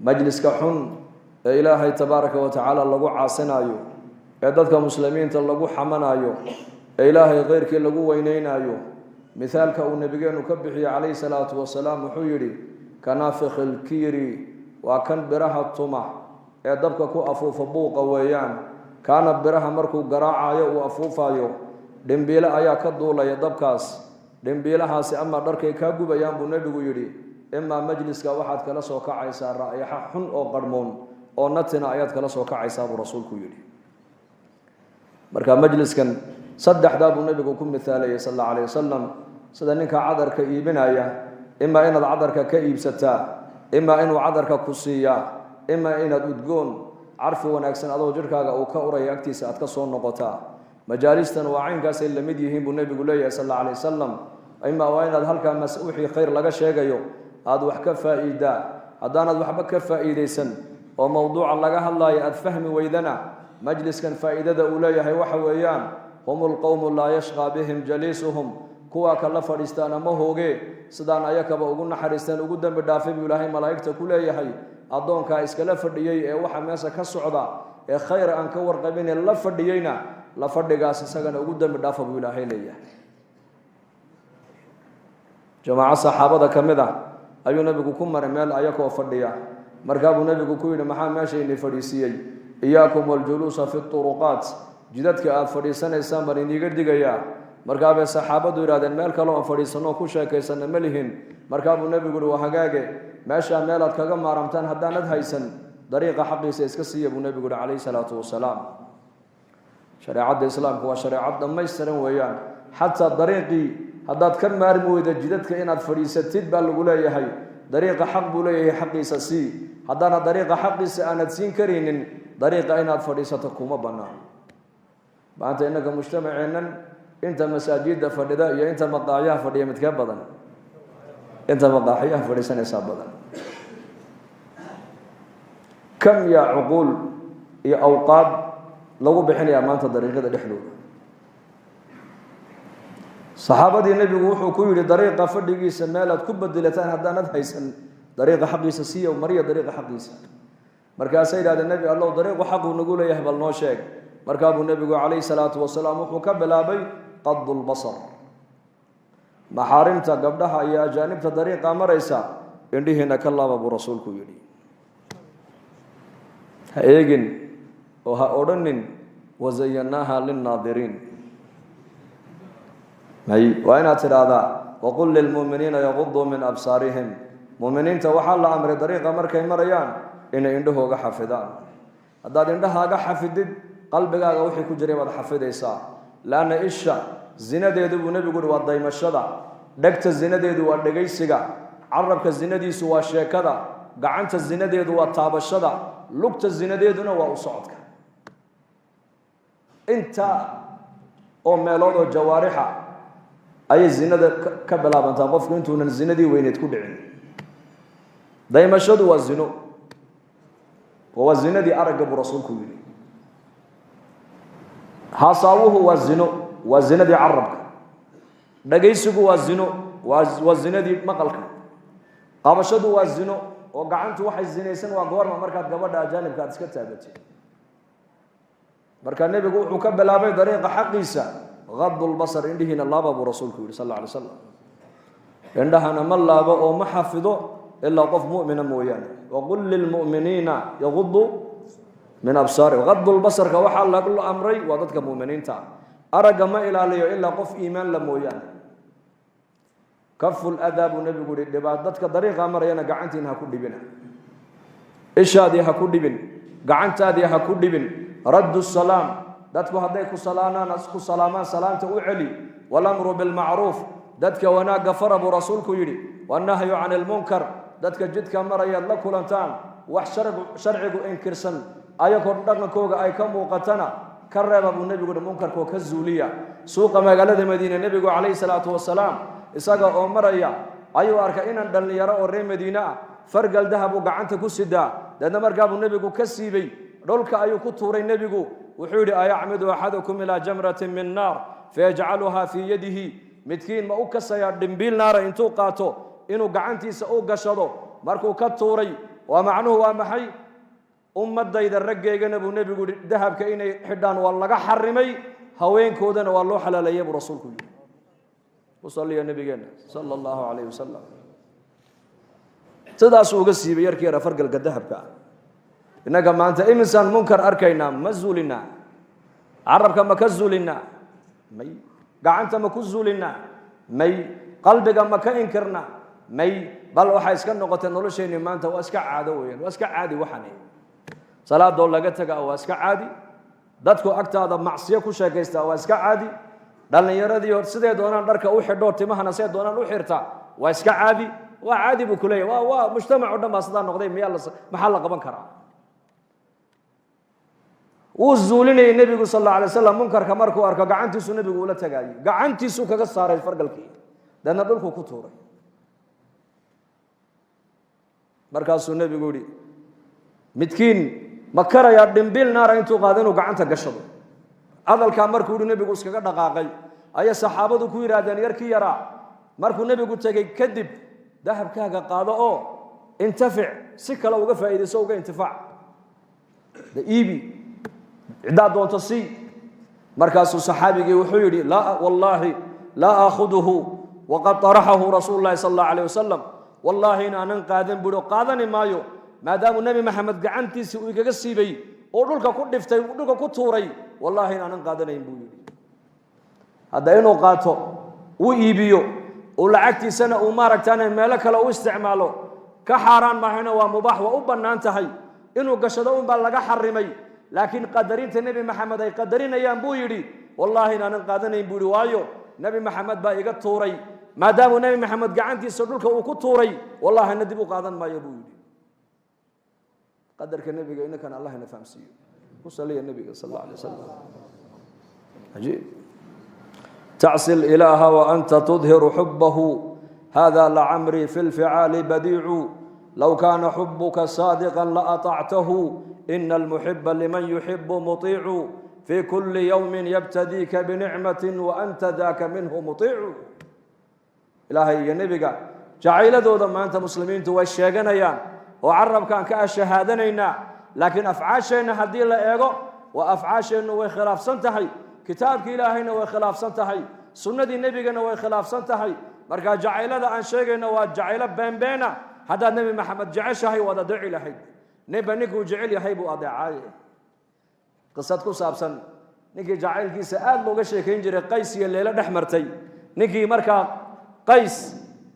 مجلس كحن إلهي تبارك وتعالى لغو عاصنايو إدادك مسلمين تلغو حمنايو إلهي غيرك لغو وينينايو مثالك النبي نكبحي عليه الصلاة والسلام وحيري كنافخ الكيري وكان برها الطمع إدادك كو أفوف بوق ويان كان برها مركو قراعايو وأفوفايو دنبيلا أيا كدولا يدبكاس دنبيلا هاسي أما دركي كاقو بيان بو نبي يري إما مجلس كواحد كلا سوكا عيسى رائحة حن أو قرمون أو نتنا آيات كلا سوكا عيسى ورسولك يري مركا مجلس كان صدح داب النبي كم مثالي صلى الله عليه وسلم صدنك عذرك إيبنايا إما إن عذرك كإيب ستا إما إن عذرك كسيا إما إن أدقون عرفوا ونكسن أدو جركا أو كأوري أكتي سأتكسون نقطا مجالستا وعين كاسي اللي مديهم بالنبي قولي صلى الله عليه وسلم إما وين هلك مسؤوحي خير لغا شيغيو هذا وحكا فائدة هذا وحبك فائدة سن وموضوع لغا هلاي أدفهم ويدنا مجلس كان فائدة أولي هي وحويان هم القوم لا يشغى بهم جليسهم كوا كلا فريستان ما هوغي سدان أيكا وقلنا حريستان وقدام بدافع بلاهي ملايكتا كلها هي أدون كايسكلا فرديي وحا ميسا كالسعودة خير أن كور قبين اللفرديينا لفردقاس ساقنا وقدام بدافع بلاهي ليه جماعة صحابة كمدا أيو نبي كمر مال أيكو فرديا مركب نبي كوين محا ماشي إني فريسيي إياكم والجلوس في الطرقات جدتك فريسان السامر إني قد جيا مركب الصحابة يراد المال كلام فريسانو كوشا كيسان ملهن مركب النبي يقول وحجاجة ماشى مالك كجمع رمتان هداند هيسن طريقة حقي سيسكسي أبو النبي يقول عليه الصلاة والسلام شريعة الإسلام هو شريعة ما يسترن ويان حتى طريقي هداد كم مارمو إذا جدتك إن فريستيد بالقولة هي طريقة حق بوليه حقي سسي هدانا طريقة حقي سأنا تسين كرين طريقة إن فريستكم بنا بعد إنك مجتمعين أنت مساجد فردا يا أنت مقاعية فردا متكبدا أنت مقاعية فردا سنة سابدا كم يا عقول يا أوقات لو بحني أمانة طريقة الحلول صحابة النبي وحو كل طريقة فردقي سمالت كبد دلتان هدانت هيسن طريقة حقي سسية ومرية طريقة حقي سن مركا سيد هذا النبي الله طريق حقه نقول يهبل نوشيك مركاب النبي عليه الصلاة والسلام وحو كبلابي قض البصر محارمتا قبلها يا جانبتا طريقة مريسا عندهن كالله أبو رسولك يلي هايجن وهأورنن وزيناها للناظرين وأين ترادا وقل للمؤمنين يغضوا من أبصارهم مؤمنين توحل أمر طريقة مركي مريان إن عنده حفظان هذا عنده حفظ قلبك وحي كجري وضع حفظ إيسا لأن إيشا زنا ديدو نبي يقول وضعي مشدا دكت الزنا ديدو ودقي سيغا عربك الزنا دي سوا شيكدا قعنت الزنا ديدو وطاب الشدا لقت الزنا ديدو وأصعدك انت أو ميلود جوارحة أي الزنا كبلا بنتا قفك انتو ان الزنا دي وين تكدعين دايما الشد والزنا وهو الزنا دي أرقب رسولكم يلي حاصاوه والزنا والزنا دي عربك دقيسك والزنا والزنا دي مقلك قابشد والزنا وقعنت واحد زنيسن وقوار ما مركات قبض أجانب كانت سكتابتي مركا النبي يقول وكبل أبي طريقة حقيسة غض البصر عنده هنا الله أبو رسولك صلى الله عليه وسلم عندها ما الله أبو ما حفظه إلا قف مؤمن مويان وقل للمؤمنين يغضوا من أبصاره غض البصر كوحى الله كل أمري وضدك مؤمنين تعال أرجع ما إلى عليه إلا قف إيمان لمويان كف الأدب والنبي يقول الدبات ضدك طريقة أمرينا قعنت إنها كل بنا إيش هذه كل بن قعنت هذه كل بن رد السلام ضدك هذيك سلانا نسك سلامان سلام توعلي والأمر بالمعروف ضدك وانا غفر أبو رسولك يري والنهي عن المنكر ضدك جدك مريا لك لنتان وحشرعك إنكرسن أيكون دقنكوغا أي كم وقتنا كرب أبو النبي يقول منكر كوكزولية سوق ما قال المدينة النبي عليه الصلاة والسلام إساق أمريا أيو أركائنا دل يرى وري مدينة فرق الذهب وقعنت كسدا لأن مرقاب النبي كسيبي رولك أيو كتوري النبي وحوري أيعمد أحدكم إلى جمرة من نار فيجعلها في يده متكين ما أكسا يردنبيل نار إنتو قاتو إنو قعنتي سأوق شدو مركو كتوري ومعنوه ومحي ummadayda raggeegana buu nabigu dahabka inay xidhaan waa laga xarimay haweenkoodana waa loo xalaalayay buu rasuulku yiri sallallahu nabigeena sallallahu alayhi wasallam sidaas uga siibay yarkii fargalka dahabka inaga maanta insan munkar arkayna mazulina arabka ma ka zulina may gacanta ma ku zulina may qalbiga ma ka inkirna may bal waxa iska noqotay nolosheenii maanta waa iska caado weeyaan waa iska caadi waxani salaado laga taga waa iska caadi dadku agtaada macsiyo ku sheekaysta waa iska caadi dhalinyaradii hor sidee doonaan dharka u xidho timahana sidee doonaan u xirta waa iska caadi waa caadi buu kuleeyahay waa mujtamac dhan baa sidaa noqday maxaa la qaban karaa uu zuulinay nabigu sallallahu alayhi wasallam munkarka markuu arko gacantiisu nabigu ula tagaayay gacantiisu kaga saaray fargalkii dana dhulku ku tuuray markaasuu nabigu yiri midkiin makaraya dhimbil naar intuu qaadano gacanta gashado adalka markuu yiri nabigu iskaga dhaqaaqay ayaa saxaabadu ku yiraahdeen yarkii yaraa markuu nabigu tagay kadib dahabkaaga qaado oo intafic si kale uga faa'iideyso uga intifaac iibi cidaa doonto si markaasuu saxaabigii wuxuu yiri la wallahi la aakhuduhu waqad tarahahu rasuulullaahi sallallahu alayhi wasallam wallahi inaanan qaadan budo qaadani maayo maadaama nabi maxamed gacantiisa uu igaga siibay oo dhulka ku dhiftay oo dhulka ku tuuray wallahi inaanan qaadanayn buu yiri hadda inuu qaato uu iibiyo oo lacagtiisana uu maaragtaan meel kale u isticmaalo ka xaraan maahina waa mubaax waa u banaan tahay inuu gashado baa laga xarimay laakiin qadarinta nabi maxamed ay qadarinayaan buu yiri wallahi inaanan qaadanayn buu yiri waayo nabi maxamed baa iga tuuray maadaama nabi maxamed gacantiisa dhulka uu ku tuuray wallahi nadib u qaadan maayo buu yiri qadarka nabiga inaka Allah ina fahamsiyo وصلي النبي صلى الله عليه وسلم عجيب تعصي الإله وأنت تظهر حبه هذا لعمري في الفعال بديع لو كان حبك صادقا لأطعته إن المحب لمن يحب مطيع في كل يوم يبتديك بنعمة وأنت ذاك منه مطيع إلهي يا نبي جعيل دو ما أنت مسلمين توشيغنيان وعرب كان كأشهادنينا لكن أفعاشنا هدي الله إيغو وأفعاشنا وخلاف سنتهي كتابك إلهينا وخلاف سنتهي سنة النبي وخلاف سنتهي مركا جعيل هذا أن شيغنا وجعيل بين هذا النبي محمد جعشهي وهذا دعي لهي نبي نكو جعيل يحيب أدعاي قصتكم سابسن نكي جعيل كي سأل لوغا شيكين جري قيس الليلة دحمرتي نكي مركا قيس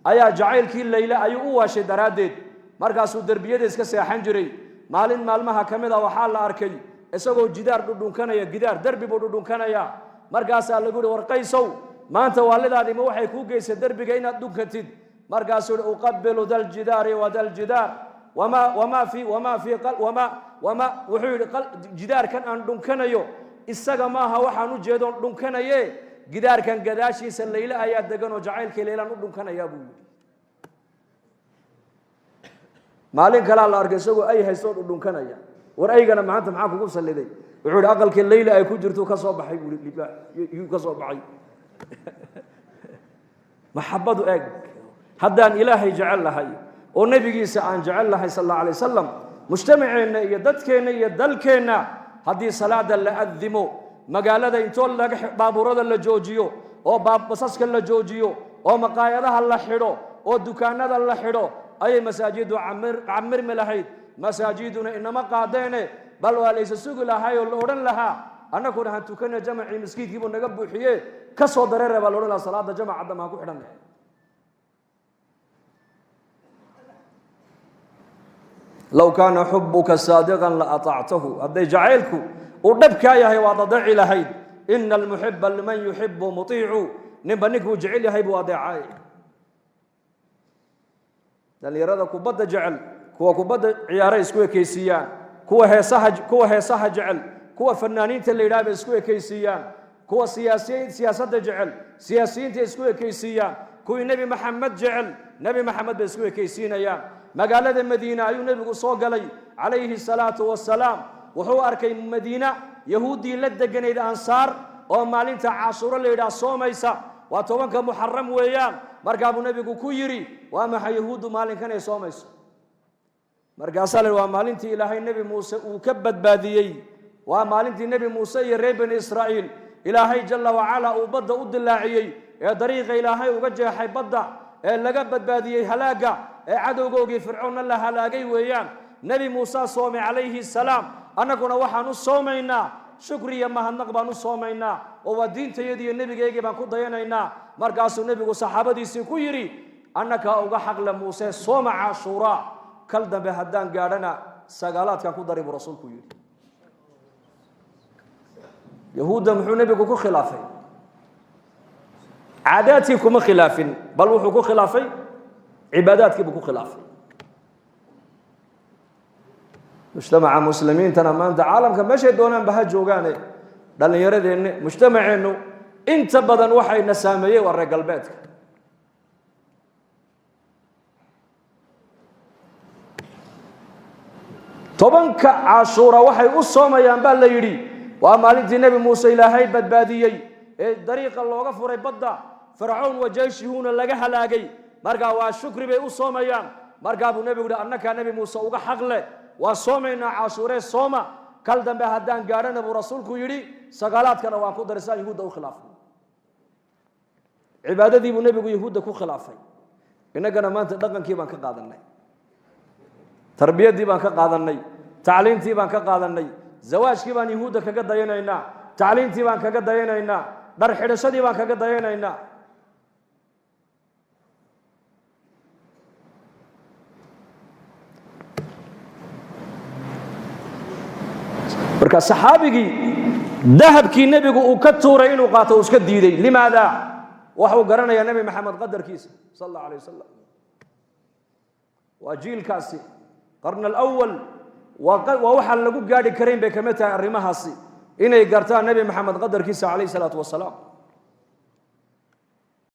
أيا جعيل كي الليلة أي أواشي درادد مركا سو دربيد اسكا سيحان جري maalin maalmaha kamida waxa la arkay isagoo jidaar dhudhunkanaya gidaar darbi buu dhudhunkanaya markaas lagu yiri warqaysow maanta waalidaadi ma waxay ku geysay darbiga inaad dhunkatid markaas uu uqabbilu dal jidaari wa dal jidaar wama wuxuu yiri jidaarkan aan dhunkanayo isaga maaha waxaan u jeedo dhunkanaye gidaarkan gadaashiisa leeyla ayaa degan oo jacaylka leeylan u dhunkanaya buu yiri maalin kala la arkay isagoo ay haysto dhunkanaya war aygana maanta maxaa kugu saliday wuxuu yiri aqalkii leeyla ay ku jirto ka soo baxay buu yiri ka soo baxay maxabadu eeg haddaan ilaahay jecel lahay oo nabigiisa aan jecel lahay sallallahu alayhi wasallam mujtamaceena iyo dadkeena iyo dalkeena haddii salaada la adimo magaalada intoo laga baaburada la joojiyo oo basaska la joojiyo oo maqaayadaha la xidho oo dukaanada la xidho أي مساجد عمر ملحيد مساجدنا إنما قادين بل وليس سوق لها يلورن لها أنا كنا هنتكلم جمع مسجد يبون نجبو حيه كسر درر بالورن الصلاة جمع عدم هاكو حرام لو كان حبك صادقا لأطعته أبدي جعلكم ودبك يا هي وضع لهيد إن المحب لمن يحب مطيع نبنيك وجعل هي بوضعي dhalinyarada kubadda jecel kuwa kubadda ciyaara isku ekeysiyaan kuwa heesaha jecel kuwa fanaaniinta la yiraahdo isku ekeysiyaan kuwa siyaasadda jecel siyaasiyiinta isku ekeysiyaan kuwa nabi maxamed jecel nabi maxamed isku ekeysiinayaan magaalada madiina ayuu nabigu soo galay calayhi salaatu wassalaam wuxuu arkay madiina yahuudi la deganeed ansaar oo maalinta caashuro la yiraahdo soomaysa waa tobanka muharram weeyaan markaa buu nabigu ku yiri waa maxay yahuudu maalinkan ay soomayso markaasaa la waa maalintii ilaahay nebi muuse uu ka badbaadiyey waa maalintii nebi muuse iyo reer bani israa'iil ilaahay jalla wacala uu badda u dilaaciyey ee dariiqa ilaahay uga jeexay badda ee laga badbaadiyey halaaga ee cadowgoogii fircoonna la halaagay weeyaan nebi muuse soomay calayhi salaam annaguna waxaan u soomaynaa shukri iyo mahadnaq baan u soomaynaa oo waa diintayadii iyo nebigeygii baan ku dayanaynaa markaasuu nebigu saxaabadiisii ku yidhi annakaa uga xaqle muuse sooma cashuuraa kal dambe haddaan gaadhana sagaalaadkan ku dari buu rasuulku yidhi yahuudda muxuu nebigu ku khilaafay caadaadkii kuma khilaafin bal wuxuu ku khilaafay cibaadaadkii buu ku khilaafay mujtamaca muslimiintana maanta caalamka meeshay doonaanba ha joogaane dhallinyaradeenna mujtamaceennu inta badan waxayna saameeyey waa reer galbeedka tobanka cashuura waxay u soomayaan baa la yidhi waa maalintii nebi muuse ilaahay badbaadiyey ee dariiqa looga furay badda fircoon wajeeshihuna laga halaagay markaa waa shukri bay u soomayaan markaa buu nebigu yihi annakaa nebi muuse uga xaqle waa soomaynaa cashuuree sooma kal dambe haddaan gaadhana buu rasuulku yidhi sagaalaadkana waan ku darisaan yahuudda u khilaafay cibaadadii buu nebigu yahuudda ku khilaafay innagana maanta dhaqankii baan ka qaadanay tarbiyadii baan ka qaadanay tacliintii baan ka qaadanay zawaajkii baan yahuudda kaga dayanaynaa tacliintii baan kaga dayanaynaa dhar xidhashadii baan kaga dayanaynaa marka saxaabigii dahabkii nebigu uu ka tuuray inuu qaato uu iska diiday limaada waxuu garanayaa nebi maxamed qadarkiisa sal allahu alayh wasalam waa jiilkaasi qarna alawal waa waxaan lagu gaadhi karayn bay kamid tahay arrimahaasi inay gartaan nebi maxamed qadarkiisa calayhi salaatu wasalaam